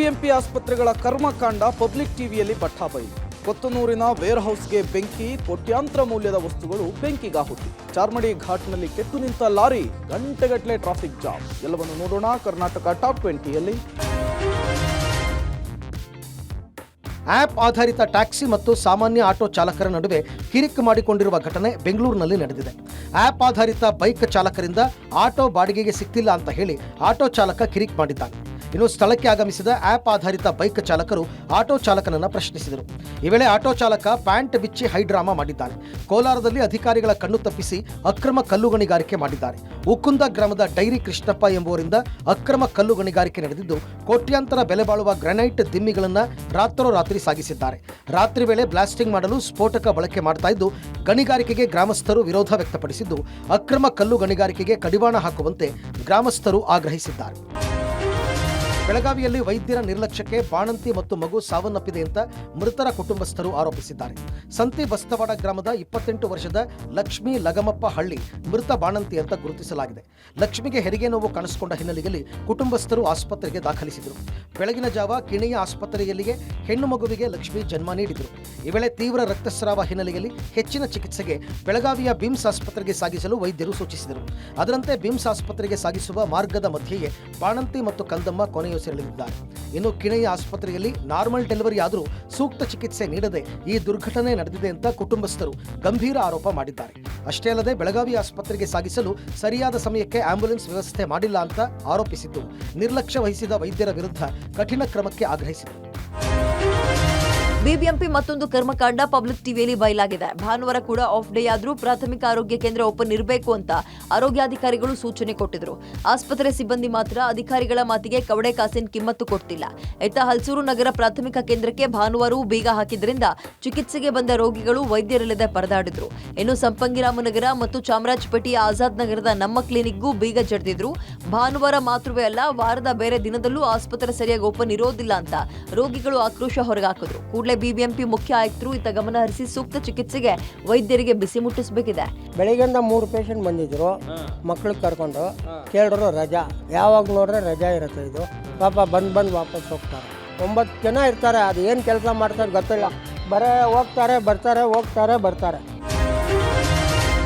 BBMP ಆಸ್ಪತ್ರೆಗಳ ಕರ್ಮಕಾಂಡ public ಟಿವಿಯಲ್ಲಿ ಬಟ್ಟಾಬೈಲು. ಕೊತ್ತನೂರಿನ wear ಹೌಸ್ಗೆ ಬೆಂಕಿ, ಕೋಟ್ಯಾಂತರ ಮೌಲ್ಯದ ವಸ್ತುಗಳು ಬೆಂಕಿಗಾಹುತಿ. ಚಾರ್ಮಡಿ ಘಾಟ್ನಲ್ಲಿ ಕೆಟ್ಟು ನಿಂತ ಲಾರಿ, ಗಂಟೆಗಟ್ಟಲೆ ಟ್ರಾಫಿಕ್ ಜಾಮ್. ಎಲ್ಲವನ್ನು ನೋಡೋಣ ಕರ್ನಾಟಕ ಟಾಪ್ 20ಯಲ್ಲಿ. ಆಪ್ ಆಧಾರಿತ ಟ್ಯಾಕ್ಸಿ ಮತ್ತು ಸಾಮಾನ್ಯ ಆಟೋ ಚಾಲಕರ ನಡುವೆ ಕಿರಿಕ್ ಮಾಡಿಕೊಂಡಿರುವ ಘಟನೆ ಬೆಂಗಳೂರಿನಲ್ಲಿ ನಡೆದಿದೆ. ಆಪ್ ಆಧಾರಿತ ಬೈಕ್ ಚಾಲಕರಿಂದ ಆಟೋ ಬಾಡಿಗೆಗೆ ಸಿಕ್ತಿಲ್ಲ ಅಂತ ಹೇಳಿ ಆಟೋ ಚಾಲಕ ಕಿರಿಕ್ ಮಾಡಿದ್ದಾನೆ. ಇನ್ನು ಸ್ಥಳಕ್ಕೆ ಆಗಮಿಸಿದ ಆಪ್ ಆಧಾರಿತ ಬೈಕ್ ಚಾಲಕರು ಆಟೋ ಚಾಲಕನನ್ನ ಪ್ರಶ್ನಿಸಿದರು. ಈ ವೇಳೆ ಆಟೋ ಚಾಲಕ ಪ್ಯಾಂಟ್ ಬಿಚ್ಚಿ ಹೈಡ್ರಾಮಾ ಮಾಡಿದ್ದಾನೆ. ಕೋಲಾರದಲ್ಲಿ ಅಧಿಕಾರಿಗಳ ಕಣ್ಣು ತಪ್ಪಿಸಿ ಅಕ್ರಮ ಕಲ್ಲು ಗಣಿಗಾರಿಕೆ ಮಾಡಿದ್ದಾರೆ. ಉಕ್ಕುಂದ ಗ್ರಾಮದ ಡೈರಿ ಕೃಷ್ಣಪ್ಪ ಎಂಬುವರಿಂದ ಅಕ್ರಮ ಕಲ್ಲು ಗಣಿಗಾರಿಕೆ ನಡೆದಿದ್ದು, ಕೋಟ್ಯಾಂತರ ಬೆಲೆ ಬಾಳುವ ಗ್ರಾನೈಟ್ ದಿಮ್ಮಿಗಳನ್ನು ರಾತ್ರೋರಾತ್ರಿ ಸಾಗಿಸಿದ್ದಾರೆ. ರಾತ್ರಿ ವೇಳೆ ಬ್ಲಾಸ್ಟಿಂಗ್ ಮಾಡಲು ಸ್ಫೋಟಕ ಬಳಕೆ ಮಾಡ್ತಾ ಇದ್ದು, ಗಣಿಗಾರಿಕೆಗೆ ಗ್ರಾಮಸ್ಥರು ವಿರೋಧ ವ್ಯಕ್ತಪಡಿಸಿದ್ದು, ಅಕ್ರಮ ಕಲ್ಲು ಗಣಿಗಾರಿಕೆಗೆ ಕಡಿವಾಣ ಹಾಕುವಂತೆ ಗ್ರಾಮಸ್ಥರು ಆಗ್ರಹಿಸಿದ್ದಾರೆ. ಬೆಳಗಾವಿಯಲ್ಲಿ ವೈದ್ಯರ ನಿರ್ಲಕ್ಷ್ಯಕ್ಕೆ ಬಾಣಂತಿ ಮತ್ತು ಮಗು ಸಾವನ್ನಪ್ಪಿದೆ ಅಂತ ಮೃತರ ಕುಟುಂಬಸ್ಥರು ಆರೋಪಿಸಿದ್ದಾರೆ. ಸಂತಿ ಬಸ್ತವಾಡ ಗ್ರಾಮದ 28 ವರ್ಷದ ಲಕ್ಷ್ಮೀ ಲಗಮಪ್ಪ ಹಳ್ಳಿ ಮೃತ ಬಾಣಂತಿ ಅಂತ ಗುರುತಿಸಲಾಗಿದೆ. ಲಕ್ಷ್ಮಿಗೆ ಹೆರಿಗೆ ನೋವು ಕಾಣಿಸಿಕೊಂಡ ಹಿನ್ನೆಲೆಯಲ್ಲಿ ಕುಟುಂಬಸ್ಥರು ಆಸ್ಪತ್ರೆಗೆ ದಾಖಲಿಸಿದರು. ಬೆಳಗಿನ ಜಾವ ಕಿಣಿಯ ಆಸ್ಪತ್ರೆಯಲ್ಲಿಯೇ ಹೆಣ್ಣು ಮಗುವಿಗೆ ಲಕ್ಷ್ಮಿ ಜನ್ಮ ನೀಡಿದರು. ಈ ವೇಳೆ ತೀವ್ರ ರಕ್ತಸ್ರಾವ ಹಿನ್ನೆಲೆಯಲ್ಲಿ ಹೆಚ್ಚಿನ ಚಿಕಿತ್ಸೆಗೆ ಬೆಳಗಾವಿಯ ಬಿಮ್ಸ್ ಆಸ್ಪತ್ರೆಗೆ ಸಾಗಿಸಲು ವೈದ್ಯರು ಸೂಚಿಸಿದರು. ಅದರಂತೆ ಬಿಮ್ಸ್ ಆಸ್ಪತ್ರೆಗೆ ಸಾಗಿಸುವ ಮಾರ್ಗದ ಮಧ್ಯೆಯೇ ಬಾಣಂತಿ ಮತ್ತು ಕಂದಮ್ಮ ಕೊನೆಯುಸಿರೆಳೆದಿದ್ದಾರೆ. ಇನ್ನು ಕಿಣೆಯ ಆಸ್ಪತ್ರೆಯಲ್ಲಿ ನಾರ್ಮಲ್ ಡೆಲಿವರಿ ಆದರೂ ಸೂಕ್ತ ಚಿಕಿತ್ಸೆ ನೀಡದೆ ಈ ದುರ್ಘಟನೆ ನಡೆದಿದೆ ಅಂತ ಕುಟುಂಬಸ್ಥರು ಗಂಭೀರ ಆರೋಪ ಮಾಡಿದ್ದಾರೆ. ಅಷ್ಟೇ ಅಲ್ಲದೆ ಬೆಳಗಾವಿ ಆಸ್ಪತ್ರೆಗೆ ಸಾಗಿಸಲು ಸರಿಯಾದ ಸಮಯಕ್ಕೆ ಆಂಬ್ಯುಲೆನ್ಸ್ ವ್ಯವಸ್ಥೆ ಮಾಡಿಲ್ಲ ಅಂತ ಆರೋಪಿಸಿದ್ದು, ನಿರ್ಲಕ್ಷ್ಯ ವಹಿಸಿದ ವೈದ್ಯರ ವಿರುದ್ಧ ಕಠಿಣ ಕ್ರಮಕ್ಕೆ ಆಗ್ರಹಿಸಿದರು. ಬಿಬಿಎಂಪಿ ಮತ್ತೊಂದು ಕರ್ಮಕಾಂಡ ಪಬ್ಲಿಕ್ ಟಿವಿಯಲ್ಲಿ ಬಯಲಾಗಿದೆ. ಭಾನುವಾರ ಕೂಡ ಆಫ್ ಡೇ ಆದರೂ ಪ್ರಾಥಮಿಕ ಆರೋಗ್ಯ ಕೇಂದ್ರ ಓಪನ್ ಇರಬೇಕು ಅಂತ ಆರೋಗ್ಯಾಧಿಕಾರಿಗಳು ಸೂಚನೆ ಕೊಟ್ಟಿದ್ರು. ಆಸ್ಪತ್ರೆ ಸಿಬ್ಬಂದಿ ಮಾತ್ರ ಅಧಿಕಾರಿಗಳ ಮಾತಿಗೆ ಕವಡೆ ಕಾಸಿನ ಕಿಮ್ಮತ್ತು ಕೊಡ್ತಿಲ್ಲ. ಇತ್ತ ಹಲಸೂರು ನಗರ ಪ್ರಾಥಮಿಕ ಕೇಂದ್ರಕ್ಕೆ ಭಾನುವಾರವೂ ಬೀಗ ಹಾಕಿದ್ರಿಂದ ಚಿಕಿತ್ಸೆಗೆ ಬಂದ ರೋಗಿಗಳು ವೈದ್ಯರಿಲ್ಲದೆ ಪರದಾಡಿದ್ರು. ಇನ್ನು ಸಂಪಂಗಿರಾಮನಗರ ಮತ್ತು ಚಾಮರಾಜಪೇಟೆಯ ಆಜಾದ್ ನಗರದ ನಮ್ಮ ಕ್ಲಿನಿಕ್ಗೂ ಬೀಗ ಜಡಿದಿದ್ರು. ಭಾನುವಾರ ಮಾತ್ರವೇ ಅಲ್ಲ, ವಾರದ ಬೇರೆ ದಿನದಲ್ಲೂ ಆಸ್ಪತ್ರೆ ಸರಿಯಾಗಿ ಓಪನ್ ಇರೋದಿಲ್ಲ ಅಂತ ರೋಗಿಗಳು ಆಕ್ರೋಶ ಹೊರಗಾಕಿದ್ರು. ಕೂಡಲೇ ಬಿಬಿಎಂಪಿ ಮುಖ್ಯ ಆಯುಕ್ತರು ಇತ್ತ ಗಮನ ಹರಿಸಿ ಸೂಕ್ತ ಚಿಕಿತ್ಸೆಗೆ ವೈದ್ಯರಿಗೆ ಬಿಸಿ ಮುಟ್ಟಿಸಬೇಕಿದೆ. ಬೆಳಿಗ್ಗೆಯಿಂದ 3 ಪೇಷಂಟ್ ಬಂದಿದ್ರು, ಮಕ್ಕಳು ಕರ್ಕೊಂಡು ಕೇಳಿದ್ರು ರಜಾ. ಯಾವಾಗ ನೋಡ್ರೆ ರಜಾ ಇರುತ್ತೆ. ಇದು ಪಾಪ ಬಂದು ವಾಪಸ್ ಹೋಗ್ತಾರೆ. 9 ಜನ ಇರ್ತಾರೆ. ಅದು ಏನು ಕೆಲಸ ಮಾಡ್ತಾರೆ ಗೊತ್ತಿಲ್ಲ. ಬರೇ ಹೋಗ್ತಾರೆ ಬರ್ತಾರೆ.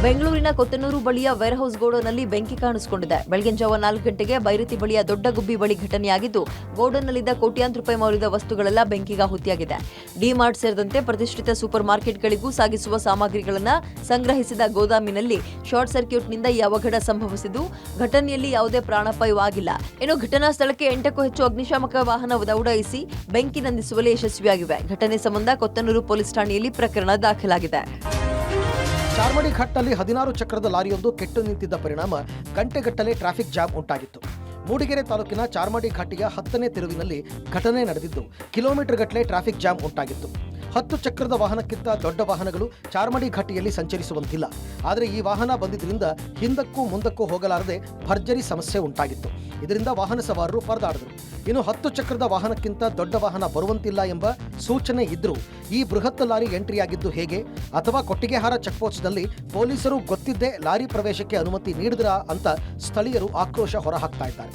ಬೆಂಗಳೂರಿನ ಕೊತ್ತನೂರು ಬಳಿಯ ವೇರ್ ಹೌಸ್ ಗೋಡೌನ್ನಲ್ಲಿ ಬೆಂಕಿ ಕಾಣಿಸಿಕೊಂಡಿದೆ. ಬೆಳಗಿನ ಜಾವ 4 ಗಂಟೆಗೆ ಬೈರತಿ ಬಳಿಯ ದೊಡ್ಡ ಗುಬ್ಬಿ ಬಳಿ ಘಟನೆಯಾಗಿದ್ದು, ಗೋಡೌನ್ನಲ್ಲಿದ್ದ ಕೋಟ್ಯಾಂತರ ರೂಪಾಯಿ ಮೌಲ್ಯದ ವಸ್ತುಗಳೆಲ್ಲ ಬೆಂಕಿಗಾಹುತಿಯಾಗಿದೆ. ಡಿಮಾರ್ಟ್ ಸೇರಿದಂತೆ ಪ್ರತಿಷ್ಠಿತ ಸೂಪರ್ ಮಾರ್ಕೆಟ್ಗಳಿಗೂ ಸಾಗಿಸುವ ಸಾಮಗ್ರಿಗಳನ್ನು ಸಂಗ್ರಹಿಸಿದ ಗೋದಾಮಿನಲ್ಲಿ ಶಾರ್ಟ್ ಸರ್ಕ್ಯೂಟ್ನಿಂದ ಈ ಅವಘಡ ಸಂಭವಿಸಿದ್ದು, ಘಟನೆಯಲ್ಲಿ ಯಾವುದೇ ಪ್ರಾಣಾಪಾಯವಾಗಿಲ್ಲ. ಇನ್ನು ಘಟನಾ ಸ್ಥಳಕ್ಕೆ 8ಕ್ಕೂ ಹೆಚ್ಚು ಅಗ್ನಿಶಾಮಕ ವಾಹನ ದೌಡಾಯಿಸಿ ಬೆಂಕಿ ನಂದಿಸುವಲ್ಲಿ ಯಶಸ್ವಿಯಾಗಿವೆ. ಘಟನೆ ಸಂಬಂಧ ಕೊತ್ತನೂರು ಪೊಲೀಸ್ ಠಾಣೆಯಲ್ಲಿ ಪ್ರಕರಣ ದಾಖಲಾಗಿದೆ. ಚಾರ್ಮಡಿ ಘಾಟ್ನಲ್ಲಿ 16 ಚಕ್ರದ ಲಾರಿಯೊಂದು ಕೆಟ್ಟು ನಿಂತಿದ್ದ ಪರಿಣಾಮ ಗಂಟೆಗಟ್ಟಲೆ ಟ್ರಾಫಿಕ್ ಜಾಮ್ ಉಂಟಾಗಿತ್ತು. ಮೂಡಿಗೆರೆ ತಾಲೂಕಿನ ಚಾರ್ಮಡಿ ಘಾಟಿಯ 10ನೇ ತಿರುವಿನಲ್ಲಿ ಘಟನೆ ನಡೆದಿದ್ದು, ಕಿಲೋಮೀಟರ್ ಗಟ್ಟಲೆ ಟ್ರಾಫಿಕ್ ಜಾಮ್ ಉಂಟಾಗಿತ್ತು. 10 ಚಕ್ರದ ವಾಹನಕ್ಕಿಂತ ದೊಡ್ಡ ವಾಹನಗಳು ಚಾರ್ಮಡಿ ಘಾಟಿಯಲ್ಲಿ ಸಂಚರಿಸುವಂತಿಲ್ಲ. ಆದರೆ ಈ ವಾಹನ ಬಂದಿದ್ದರಿಂದ ಹಿಂದಕ್ಕೂ ಮುಂದಕ್ಕೂ ಹೋಗಲಾರದೆ ಭರ್ಜರಿ ಸಮಸ್ಯೆ ಉಂಟಾಗಿತ್ತು. ಇದರಿಂದ ವಾಹನ ಸವಾರರು ಪರದಾಡಿದರು. ಇನ್ನು 10 ಚಕ್ರದ ವಾಹನಕ್ಕಿಂತ ದೊಡ್ಡ ವಾಹನ ಬರುವಂತಿಲ್ಲ ಎಂಬ ಸೂಚನೆ ಇದ್ರೂ ಈ ಬೃಹತ್ ಲಾರಿ ಎಂಟ್ರಿಯಾಗಿದ್ದು ಹೇಗೆ? ಅಥವಾ ಕೊಟ್ಟಿಗೆಹಾರ ಚೆಕ್ಪೋಸ್ಟ್ನಲ್ಲಿ ಪೊಲೀಸರು ಗೊತ್ತಿದ್ದೇ ಲಾರಿ ಪ್ರವೇಶಕ್ಕೆ ಅನುಮತಿ ನೀಡಿದ್ರಾ ಅಂತ ಸ್ಥಳೀಯರು ಆಕ್ರೋಶ ಹೊರಹಾಕ್ತಾ ಇದ್ದಾರೆ.